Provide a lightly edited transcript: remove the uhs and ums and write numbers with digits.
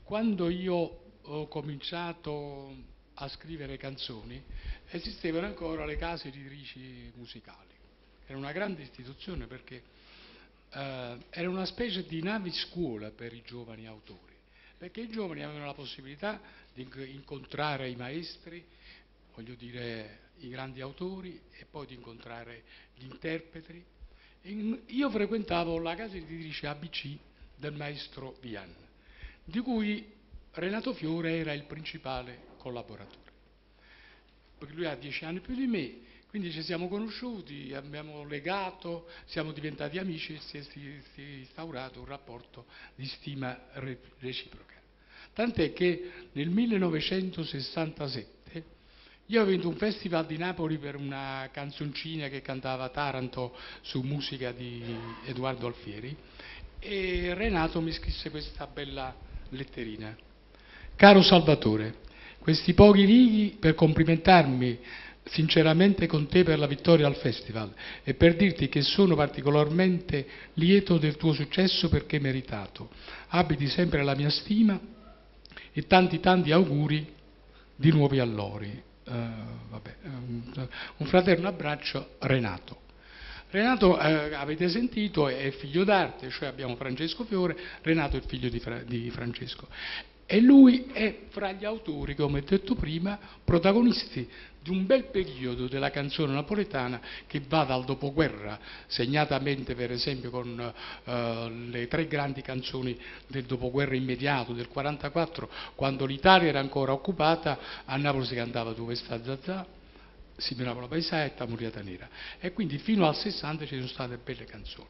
quando io ho cominciato a scrivere canzoni, esistevano ancora le case editrici musicali. Era una grande istituzione perché era una specie di naviscuola per i giovani autori, perché i giovani avevano la possibilità di incontrare i maestri, voglio dire i grandi autori, e poi di incontrare gli interpreti. Io frequentavo la casa editrice ABC del maestro Vian, di cui Renato Fiore era il principale collaboratore, perché lui ha 10 anni più di me, quindi ci siamo conosciuti, abbiamo legato, siamo diventati amici e si è instaurato un rapporto di stima reciproca. Tant'è che nel 1967 io ho vinto un festival di Napoli per una canzoncina che cantava Taranto su musica di Edoardo Alfieri, e Renato mi scrisse questa bella letterina. Caro Salvatore, questi pochi righi per complimentarmi sinceramente con te per la vittoria al festival e per dirti che sono particolarmente lieto del tuo successo perché meritato. Abiti sempre la mia stima e tanti auguri di nuovi allori. Un fraterno abbraccio, Renato. Renato, avete sentito, è figlio d'arte, cioè abbiamo Francesco Fiore, Renato è il figlio di Francesco. E lui è fra gli autori, come ho detto prima, protagonisti di un bel periodo della canzone napoletana che va dal dopoguerra, segnatamente per esempio con le 3 grandi canzoni del dopoguerra immediato, del 1944, quando l'Italia era ancora occupata, a Napoli si cantava Dove sta Zazà, si mirava la paesetta, Muriata Nera, e quindi fino al 60 ci sono state belle canzoni.